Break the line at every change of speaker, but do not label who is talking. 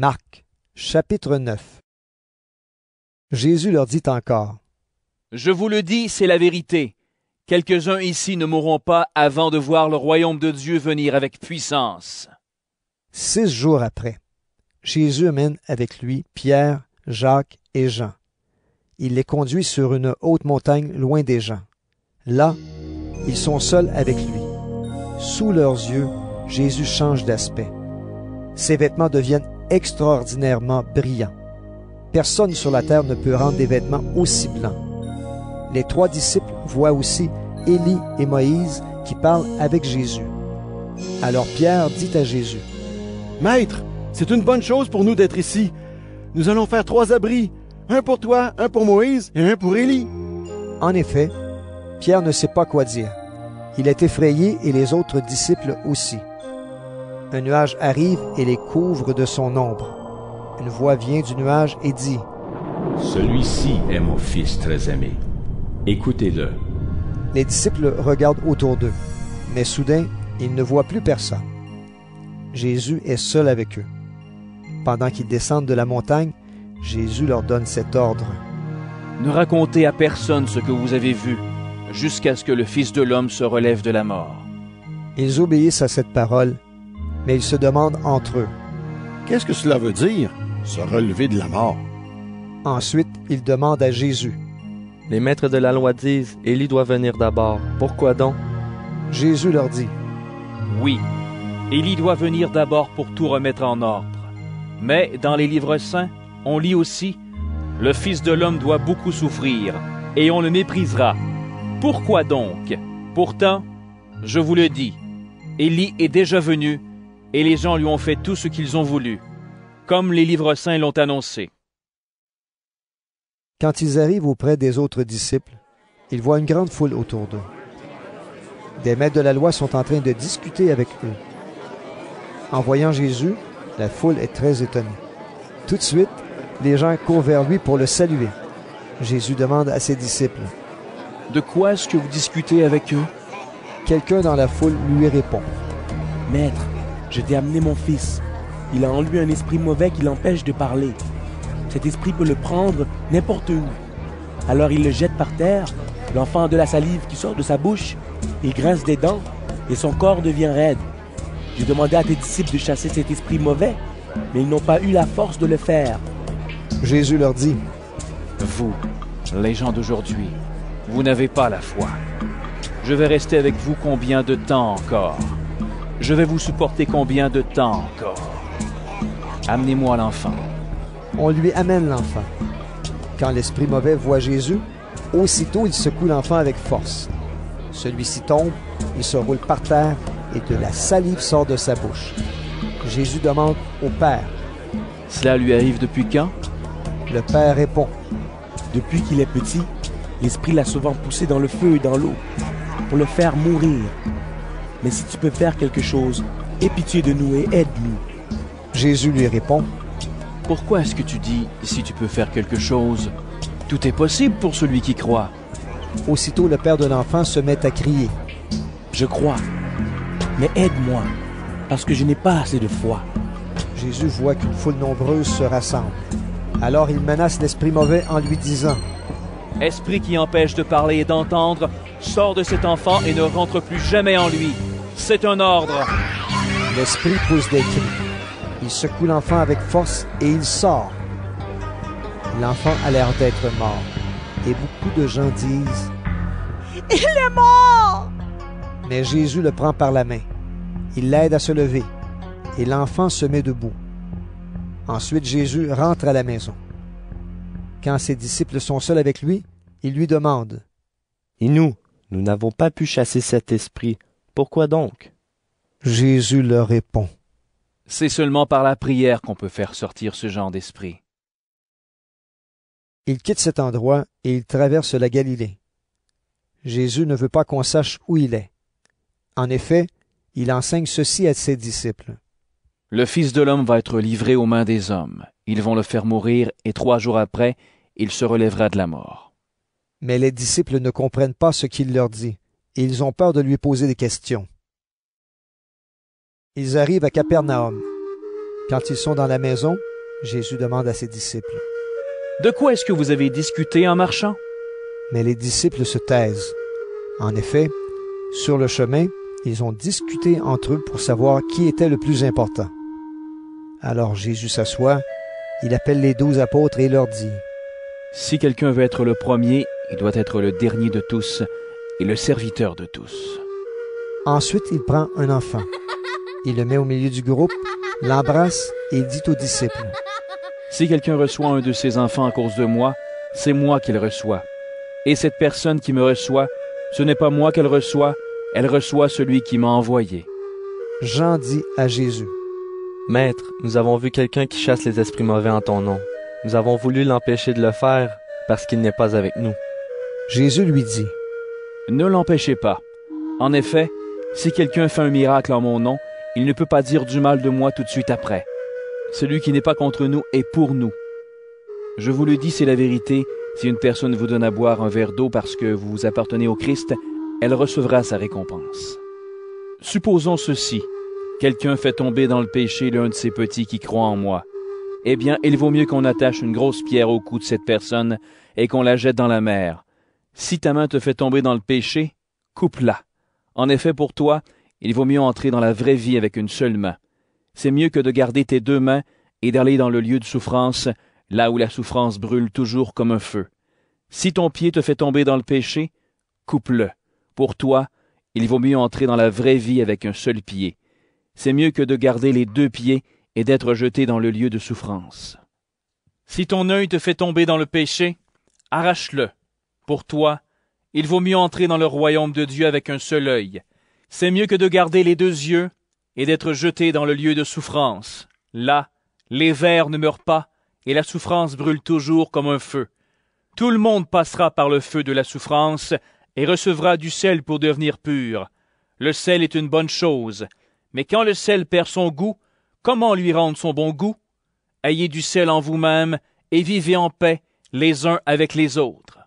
Marc, chapitre 9. Jésus leur dit encore:
Je vous le dis, c'est la vérité. Quelques-uns ici ne mourront pas avant de voir le royaume de Dieu venir avec puissance.
6 jours après, Jésus amène avec lui Pierre, Jacques et Jean. Il les conduit sur une haute montagne loin des gens. Là, ils sont seuls avec lui. Sous leurs yeux, Jésus change d'aspect. Ses vêtements deviennent extraordinairement brillants. Personne sur la terre ne peut rendre des vêtements aussi blancs. Les 3 disciples voient aussi Élie et Moïse qui parlent avec Jésus. Alors Pierre dit à Jésus:
Maître, c'est une bonne chose pour nous d'être ici. Nous allons faire 3 abris, un pour toi, un pour Moïse et un pour Élie.
En effet, Pierre ne sait pas quoi dire. Il est effrayé et les autres disciples aussi. Un nuage arrive et les couvre de son ombre. Une voix vient du nuage et dit:
Celui-ci est mon fils très aimé. Écoutez-le.
Les disciples regardent autour d'eux, mais soudain, ils ne voient plus personne. Jésus est seul avec eux. Pendant qu'ils descendent de la montagne, Jésus leur donne cet ordre:
Ne racontez à personne ce que vous avez vu, jusqu'à ce que le Fils de l'homme se relève de la mort.
Ils obéissent à cette parole, mais ils se demandent entre eux.
Qu'est-ce que cela veut dire, se relever de la mort?
Ensuite, ils demandent à Jésus.
Les maîtres de la loi disent, Élie doit venir d'abord. Pourquoi donc?
Jésus leur dit:
Oui, Élie doit venir d'abord pour tout remettre en ordre. Mais dans les livres saints, on lit aussi, le Fils de l'homme doit beaucoup souffrir, et on le méprisera. Pourquoi donc? Pourtant, je vous le dis, Élie est déjà venu, et les gens lui ont fait tout ce qu'ils ont voulu, comme les livres saints l'ont annoncé.
Quand ils arrivent auprès des autres disciples, ils voient une grande foule autour d'eux. Des maîtres de la loi sont en train de discuter avec eux. En voyant Jésus, la foule est très étonnée. Tout de suite, les gens courent vers lui pour le saluer. Jésus demande à ses disciples:
De quoi est-ce que vous discutez avec eux?
Quelqu'un dans la foule lui répond:
Maître, je t'ai amené mon fils. Il a en lui un esprit mauvais qui l'empêche de parler. Cet esprit peut le prendre n'importe où. Alors il le jette par terre, l'enfant a de la salive qui sort de sa bouche, il grince des dents et son corps devient raide. J'ai demandé à tes disciples de chasser cet esprit mauvais, mais ils n'ont pas eu la force de le faire.
Jésus leur dit:
Vous, les gens d'aujourd'hui, vous n'avez pas la foi. Je vais rester avec vous combien de temps encore? Je vais vous supporter combien de temps encore? Amenez-moi l'enfant.
On lui amène l'enfant. Quand l'esprit mauvais voit Jésus, aussitôt il secoue l'enfant avec force. Celui-ci tombe, il se roule par terre et de la salive sort de sa bouche. Jésus demande au Père.
Cela lui arrive depuis quand?
Le Père répond:
Depuis qu'il est petit, l'esprit l'a souvent poussé dans le feu et dans l'eau, pour le faire mourir. Mais si tu peux faire quelque chose, aie pitié de nous et aide-nous.
Jésus lui répond:
Pourquoi est-ce que tu dis « si tu peux faire quelque chose » ? Tout est possible pour celui qui croit.
Aussitôt le père de l'enfant se met à crier:
Je crois, mais aide-moi, parce que je n'ai pas assez de foi.
Jésus voit qu'une foule nombreuse se rassemble. Alors il menace l'esprit mauvais en lui disant:
Esprit qui empêche de parler et d'entendre, sors de cet enfant et ne rentre plus jamais en lui. C'est un ordre.
L'esprit pousse des cris. Il secoue l'enfant avec force et il sort. L'enfant a l'air d'être mort. Et beaucoup de gens disent:
Il est mort!
Mais Jésus le prend par la main. Il l'aide à se lever. Et l'enfant se met debout. Ensuite, Jésus rentre à la maison. Quand ses disciples sont seuls avec lui, il lui demande:
Et nous n'avons pas pu chasser cet esprit. Pourquoi donc?
Jésus leur répond:
C'est seulement par la prière qu'on peut faire sortir ce genre d'esprit.
Il quitte cet endroit et il traverse la Galilée. Jésus ne veut pas qu'on sache où il est. En effet, il enseigne ceci à ses disciples:
Le Fils de l'homme va être livré aux mains des hommes. Ils vont le faire mourir et 3 jours après, il se relèvera de la mort.
Mais les disciples ne comprennent pas ce qu'il leur dit, et ils ont peur de lui poser des questions. Ils arrivent à Capernaum. Quand ils sont dans la maison, Jésus demande à ses disciples.
De quoi est-ce que vous avez discuté en marchant?
Mais les disciples se taisent. En effet, sur le chemin, ils ont discuté entre eux pour savoir qui était le plus important. Alors Jésus s'assoit, il appelle les 12 apôtres et leur dit, «
Si quelqu'un veut être le premier, il doit être le dernier de tous et le serviteur de tous. »
Ensuite, il prend un enfant. Il le met au milieu du groupe, l'embrasse et il dit aux disciples,
« Si quelqu'un reçoit un de ces enfants à cause de moi, c'est moi qui le reçois. Et cette personne qui me reçoit, ce n'est pas moi qu'elle reçoit, elle reçoit celui qui m'a envoyé. »
Jean dit à Jésus,
« Maître, nous avons vu quelqu'un qui chasse les esprits mauvais en ton nom. Nous avons voulu l'empêcher de le faire parce qu'il n'est pas avec nous. »
Jésus lui dit,
« Ne l'empêchez pas. En effet, si quelqu'un fait un miracle en mon nom, il ne peut pas dire du mal de moi tout de suite après. Celui qui n'est pas contre nous est pour nous. Je vous le dis, c'est la vérité, si une personne vous donne à boire un verre d'eau parce que vous appartenez au Christ, elle recevra sa récompense. Supposons ceci, quelqu'un fait tomber dans le péché l'un de ses petits qui croit en moi. Eh bien, il vaut mieux qu'on attache une grosse pierre au cou de cette personne et qu'on la jette dans la mer. Si ta main te fait tomber dans le péché, coupe-la. En effet, pour toi, il vaut mieux entrer dans la vraie vie avec une seule main. C'est mieux que de garder tes deux mains et d'aller dans le lieu de souffrance, là où la souffrance brûle toujours comme un feu. Si ton pied te fait tomber dans le péché, coupe-le. Pour toi, il vaut mieux entrer dans la vraie vie avec un seul pied. C'est mieux que de garder les deux pieds et d'être jeté dans le lieu de souffrance. Si ton œil te fait tomber dans le péché, arrache-le. Pour toi, il vaut mieux entrer dans le royaume de Dieu avec un seul œil. C'est mieux que de garder les deux yeux et d'être jeté dans le lieu de souffrance. Là, les vers ne meurent pas et la souffrance brûle toujours comme un feu. Tout le monde passera par le feu de la souffrance et recevra du sel pour devenir pur. Le sel est une bonne chose, mais quand le sel perd son goût, comment lui rendre son bon goût? Ayez du sel en vous-même et vivez en paix les uns avec les autres.